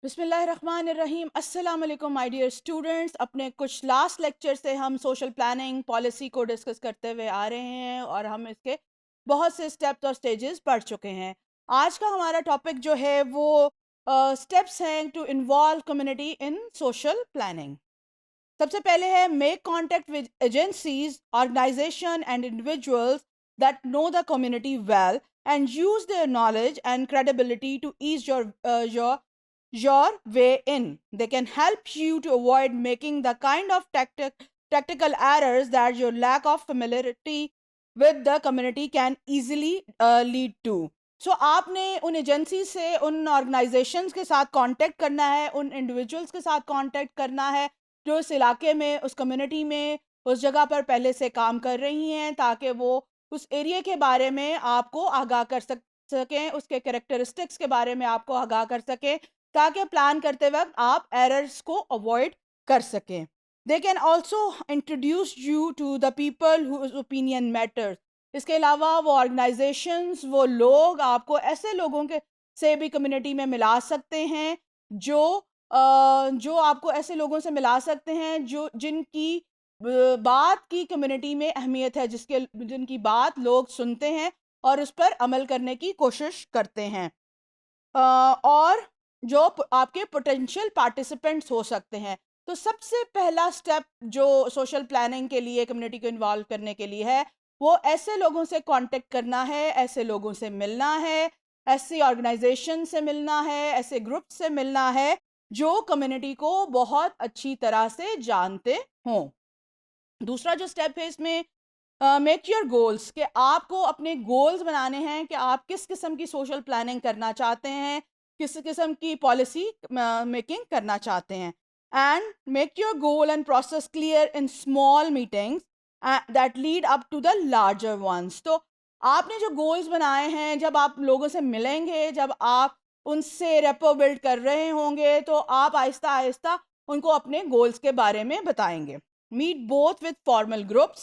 बिस्मिल्लाहिर्रहमानिर्रहीम। अस्सलाम वालेकुम माय डियर स्टूडेंट्स। अपने कुछ लास्ट लेक्चर से हम सोशल प्लानिंग पॉलिसी को डिस्कस करते हुए आ रहे हैं और हम इसके बहुत से स्टेप्स और स्टेजेस पढ़ चुके हैं। आज का हमारा टॉपिक जो है वो स्टेप्स हैं to involve community in social planning. सबसे पहले है make contact with agencies organisations and individuals that know the community well and use their knowledge and credibility to ease your way in. They can help you to avoid making the kind of tactical errors that your lack of familiarity with the community can easily lead to. So आपने उन agency से उन organisations के साथ contact करना है, उन individuals के साथ कांटेक्ट करना है जो इस इलाके में, उस कम्युनिटी में, उस जगह पर पहले से काम कर रही हैं, ताकि वो उस एरिया के बारे में आपको आगाह कर सकें, उसके कैरेक्टरिस्टिक्स के बारे में आपको आगाह कर सकें, ताकि प्लान करते वक्त आप एरर्स को अवॉइड कर सकें। They can also introduce you to the people whose opinion matters. इसके अलावा वो ऑर्गेनाइजेशंस, वो लोग आपको ऐसे लोगों के से भी कम्युनिटी में मिला सकते हैं जो आपको ऐसे लोगों से मिला सकते हैं जो जिनकी बात की कम्युनिटी में अहमियत है, जिनकी बात लोग सुनते हैं और उस पर अमल करने की कोशिश करते हैं, और जो आपके पोटेंशियल पार्टिसिपेंट्स हो सकते हैं। तो सबसे पहला स्टेप जो सोशल प्लानिंग के लिए, कम्युनिटी को इन्वॉल्व करने के लिए है, वो ऐसे लोगों से कांटेक्ट करना है, ऐसे लोगों से मिलना है, ऐसी ऑर्गेनाइजेशन से मिलना है, ऐसे ग्रुप से मिलना है जो कम्युनिटी को बहुत अच्छी तरह से जानते हों। दूसरा जो स्टेप है इसमें, मेक योर गोल्स, कि आपको अपने गोल्स बनाने हैं कि आप किस किस्म की सोशल प्लानिंग करना चाहते हैं, किस किस्म की पॉलिसी मेकिंग करना चाहते हैं। And make your goal and process clear in small meetings that lead up to the larger ones. तो आपने जो गोल्स बनाए हैं, जब आप लोगों से मिलेंगे, जब आप उनसे रेपो बिल्ड कर रहे होंगे, तो आप आहिस्ता आहिस्ता उनको अपने गोल्स के बारे में बताएंगे। Meet both with formal groups,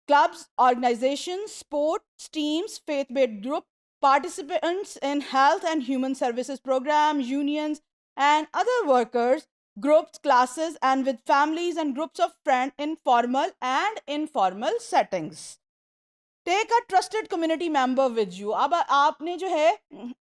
clubs, organizations, sports teams, faith-based group, participants in health and human services programs, unions, and other workers, groups, classes, and with families and groups of friends in formal and informal settings. Take a trusted community member with you. अब आपने जो है,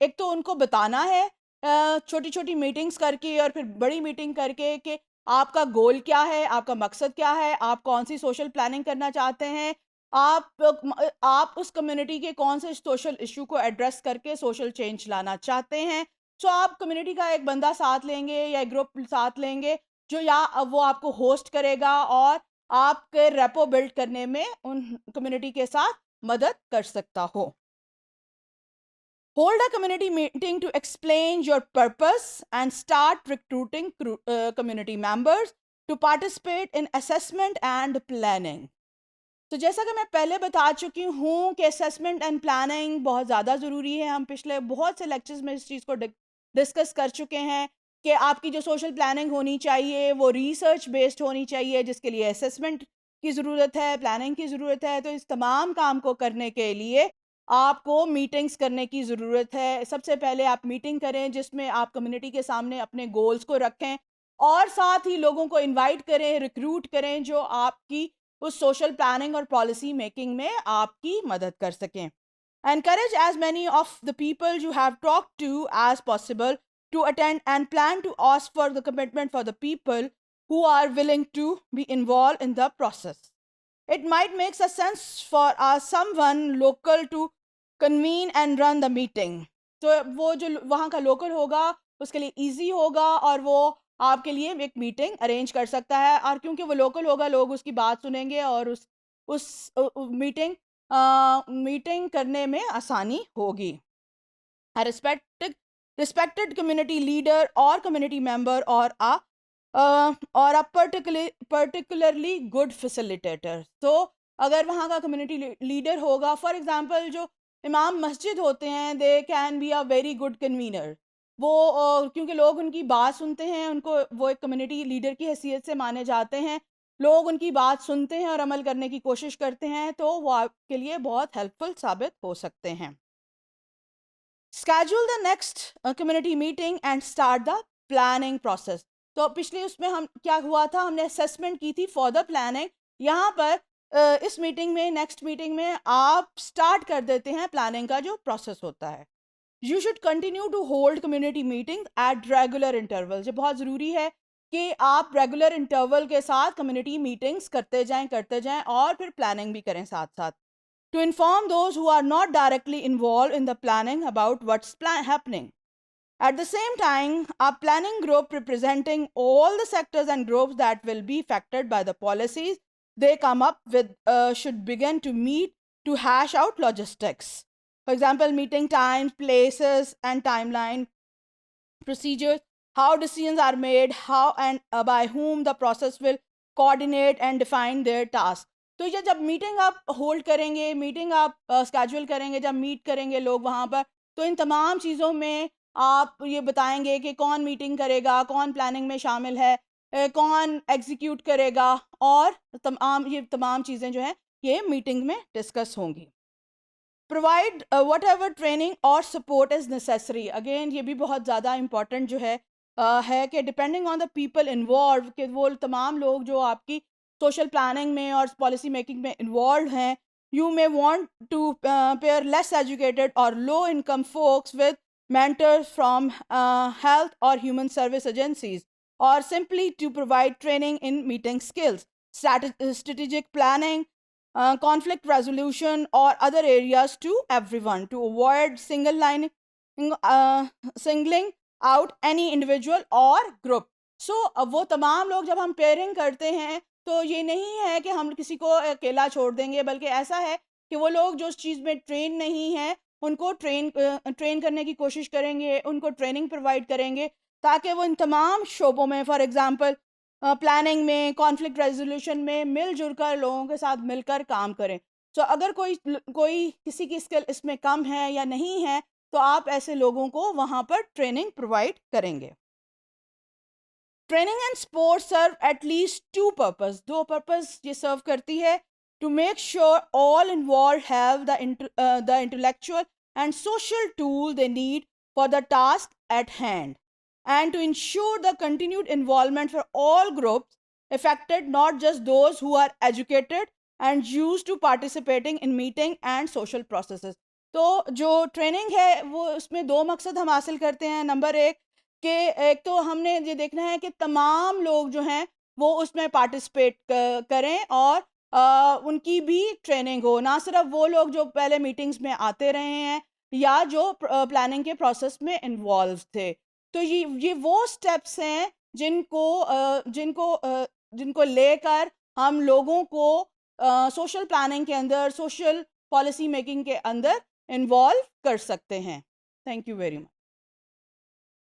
एक तो उनको बताना है छोटी छोटी मीटिंग्स करके और फिर बड़ी मीटिंग करके कि आपका गोल क्या है, आपका मकसद क्या है, आप कौन सी सोशल प्लानिंग करना चाहते हैं, आप उस कम्युनिटी के कौन से सोशल इशू को एड्रेस करके सोशल चेंज लाना चाहते हैं। सो आप कम्युनिटी का एक बंदा साथ लेंगे या एक ग्रुप साथ लेंगे जो वो आपको होस्ट करेगा और आपके रेपो बिल्ड करने में उन कम्युनिटी के साथ मदद कर सकता हो। Hold a community meeting to explain your purpose and start recruiting community members to participate in assessment and planning. तो जैसा कि मैं पहले बता चुकी हूँ कि असेसमेंट एंड प्लानिंग बहुत ज़्यादा ज़रूरी है। हम पिछले बहुत से लेक्चर्स में इस चीज़ को डिस्कस कर चुके हैं कि आपकी जो सोशल प्लानिंग होनी चाहिए वो रिसर्च बेस्ड होनी चाहिए, जिसके लिए असेसमेंट की ज़रूरत है, प्लानिंग की ज़रूरत है। तो इस तमाम काम को करने के लिए आपको मीटिंग्स करने की ज़रूरत है। सबसे पहले आप मीटिंग करें जिसमें आप कम्युनिटी के सामने अपने गोल्स को रखें और साथ ही लोगों को इनवाइट करें, रिक्रूट करें जो आपकी उस सोशल प्लानिंग और पॉलिसी मेकिंग में आपकी मदद कर सकें। Encourage as many of the people you have talked to as possible to attend and plan to ask for the commitment for the people who are willing to be involved in the process. It might make a sense for someone local to convene and run the meeting. तो वो जो वहाँ का local होगा उसके लिए easy होगा और वो आपके लिए एक मीटिंग अरेंज कर सकता है, और क्योंकि वो लोकल होगा लोग उसकी बात सुनेंगे और उस मीटिंग करने में आसानी होगी। Respected community leader or community member or a particularly good facilitator. तो अगर वहाँ का कम्युनिटी लीडर होगा, फॉर एग्जांपल जो इमाम मस्जिद होते हैं, they can be a very good convener. वो क्योंकि लोग उनकी बात सुनते हैं, उनको वो एक कम्युनिटी लीडर की हैसियत से माने जाते हैं, लोग उनकी बात सुनते हैं और अमल करने की कोशिश करते हैं, तो वो आपके लिए बहुत हेल्पफुल साबित हो सकते हैं। Schedule the next community meeting and start the planning process. तो पिछले उसमें हम क्या हुआ था, हमने असेसमेंट की थी फॉर द प्लानिंग। यहाँ पर इस मीटिंग में, नेक्स्ट मीटिंग में आप स्टार्ट कर देते हैं प्लानिंग का जो प्रोसेस होता है। You should continue to hold community meeting at regular interval. ये बहुत ज़रूरी है कि आप रेगुलर इंटरवल के साथ कम्युनिटी मीटिंग्स करते जाएं और फिर प्लानिंग भी करें साथ साथ। To inform those who are not directly involved in the planning about what's happening. At the same time, a planning group representing all the sectors and groups that will be affected by the policies they come up with should begin to meet to hash out logistics. For example, meeting times, places, and timeline, procedures, how decisions are made, how and by whom the process will coordinate and define their task. तो ये जब meeting आप hold करेंगे, meeting आप schedule करेंगे, जब meet करेंगे लोग वहाँ पर, तो इन तमाम चीज़ों में आप ये बताएंगे कि कौन मीटिंग करेगा, कौन प्लानिंग में शामिल है, कौन एग्जीक्यूट करेगा, और ये तमाम चीज़ें जो हैं ये मीटिंग में डिस्कस होंगी। प्रोवाइड वट एवर ट्रेनिंग और सपोर्ट इज़ नेसेसरी। अगेन ये भी बहुत ज़्यादा इम्पॉर्टेंट जो है कि depending on the people involve, कि वो तमाम लोग जो आपकी सोशल प्लानिंग में और पॉलिसी मेकिंग में इन्वॉल्व हैं, you may want to pair less educated और low income folks with mentors from health or human service agencies, or simply to provide training in meeting skills, strategic planning, conflict resolution, or other areas to everyone, to avoid singling out any individual or group. So वो तमाम लोग जब हम pairing करते हैं तो ये नहीं है कि हम किसी को अकेला छोड़ देंगे, बल्कि ऐसा है कि वो लोग जो उस चीज़ में ट्रेन नहीं है उनको ट्रेन करने की कोशिश करेंगे, उनको ट्रेनिंग प्रोवाइड करेंगे, ताकि वो इन तमाम शोबों में, फॉर एग्जांपल प्लानिंग में, कॉन्फ्लिक्ट रेजोल्यूशन में मिलजुल कर लोगों के साथ मिलकर काम करें। तो अगर कोई किसी की स्किल इसमें कम है या नहीं है, तो आप ऐसे लोगों को वहाँ पर ट्रेनिंग प्रोवाइड करेंगे। Training and support serve at least दो पर्पस ये सर्व करती है, to make sure all involved have the intellectual and social tool they need for the task at hand, and to ensure the continued involvement for all groups affected, not just those who are educated and used to participating in meeting and social processes. तो जो training है वो उसमें दो मकसद हम हासिल करते हैं। नंबर एक तो हमने ये देखना है कि तमाम लोग जो हैं वो उसमें पार्टिसिपेट करें और उनकी भी ट्रेनिंग हो, ना सिर्फ वो लोग जो पहले मीटिंग्स में आते रहे हैं या जो प्लानिंग के प्रोसेस में इन्वॉल्व थे। तो ये वो स्टेप्स हैं जिनको लेकर हम लोगों को सोशल प्लानिंग के अंदर, सोशल पॉलिसी मेकिंग के अंदर इन्वॉल्व कर सकते हैं। Thank you very much.